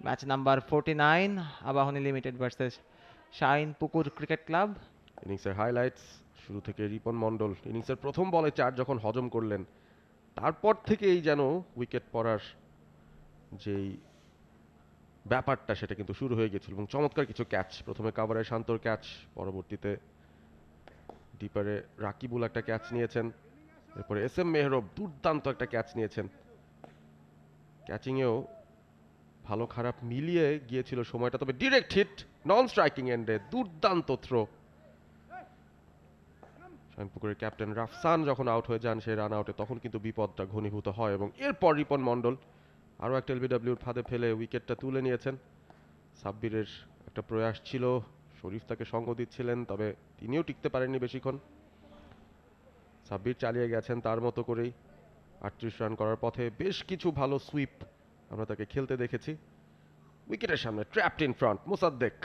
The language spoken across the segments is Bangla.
Match number 49 Abahani limited versus shine পুকুর ক্রিকেট ক্লাব। ইনিংসের হাইলাইটস শুরু থেকে রিপন মণ্ডল ইনিংসের প্রথম বলে 4 যখন হজম করলেন, তারপর থেকেই যেন উইকেট পড়ার যেই ব্যাপারটা সেটা কিন্তু শুরু হয়ে গেছিল এবং চমৎকার কিছু ক্যাচ। প্রথমে কাভারে শান্তর ক্যাচ, পরবর্তীতে ডিপারে রাকিবুল একটা ক্যাচ নিয়েছেন, এরপরে এস এম মেহরব দুর্দান্ত একটা ক্যাচ নিয়েছেন। ক্যাচিংয়েও ভালো খারাপ মিলিয়ে গিয়েছিল সময়টা, তবে ডিরেক্ট হিট নন স্ট্রাইকিং এন্ডে দুর্দান্ত থ্রো। শাইনপুকুরের ক্যাপ্টেন রাফসান যখন আউট হয়ে যান সেই রান আউটে, তখন কিন্তু বিপদটা ঘনীভূত হয় এবং এরপর রিপন মণ্ডল আরও একটা এলবিডব্লিউর ফাঁদে ফেলে উইকেটটা তুলে নিয়েছেন। সাব্বিরের একটা প্রয়াস ছিল, শরীফ তাকে সঙ্গ দিচ্ছিলেন, তবে তিনিও টিকতে পারেননি বেশিক্ষণ। সাব্বির চালিয়ে গেছেন তার মতো করেই 38 রান করার পথে। বেশ কিছু ভালো সুইপ আমরা তাকে খেলতে দেখেছি। উইকেটের সামনে trapped in front Mosaddek.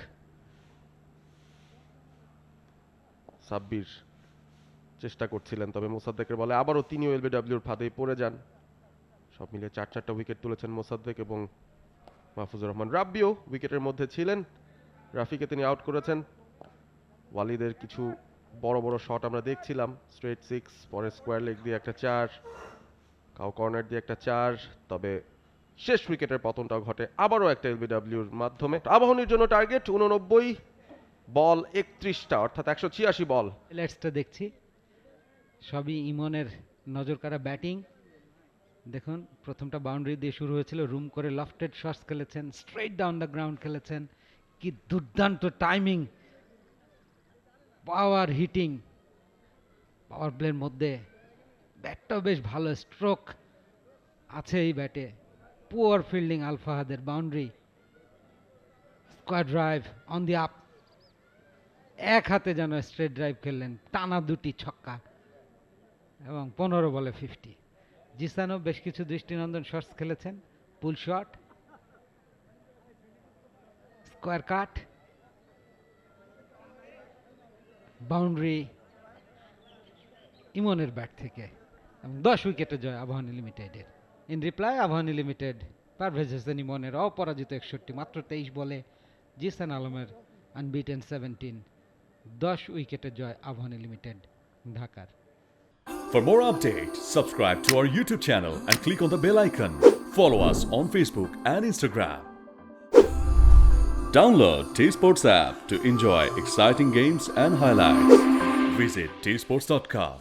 Sabbir চেষ্টা করছিলেন, তবে মোসাদ্দেকের বলে আবারও তিনিও এলবিডব্লিউর ফাঁদেই পড়ে যান। সব মিলিয়ে 4-4টা উইকেট তুলেছেন মোসাদ্দেক এবং মাহফুজুর রহমান রাব্বিও উইকেটের মধ্যে ছিলেন। রাফিকে তিনি আউট করেছেন। ওয়ালিদের কিছু বড় বড় শট আমরা দেখছিলাম, স্ট্রেট 6, পরে স্কোয়ার লেগ দিয়ে একটা 4, কাউ কর্নার দিয়ে একটা 4, তবে শেষ উইকেটের পতনটাও ঘটে আবারও একটা এলবিডব্লিউর মাধ্যমে। আবাহনীর জন্য টার্গেট 89 বল 31টা, অর্থাৎ 186 বল। হাইলাইটসটা দেখছি, সবই ইমনের নজর কাড়া ব্যাটিং। দেখুন প্রথমটা বাউন্ডারি দিয়ে শুরু হয়েছিল, রুম করে লফটেড শটস খেলেছেন, স্ট্রেট ডাউন দ্য গ্রাউন্ড খেলেছেন, কি দুর্দান্ত টাইমিং, পাওয়ার হিটিং, পাওয়ার প্লের মধ্যে ব্যাটটাও বেশ ভালো, স্ট্রোক আছে এই ব্যাটে। পুয়ার ফিল্ডিং আলফাহাদের, boundary, square drive on the up, এক হাতে যেন স্ট্রেট ড্রাইভ খেললেন, টানা দুটি ছক্কা এবং 15 বলে 50। জিসানও বেশ কিছু দৃষ্টিনন্দন শটস খেলেছেন, পুল শট, স্কোয়ার কাট, বাউন্ডারি ইমনের ব্যাট থেকে, এবং 10 উইকেটে জয় আবাহনী লিমিটেডের। In reply Abahani limited Parvez Hossain ইমনের অপরাজিত 61, মাত্র 23 বলে জিসান আলমের আনবিটেন 17, 10 উইকেটে জয় আবাহনী লিমিটেড ঢাকার। For more updates, subscribe to our YouTube channel and click on the bell icon. Follow us on Facebook and Instagram. Download T-Sports app to enjoy exciting games and highlights. Visit tsports.com.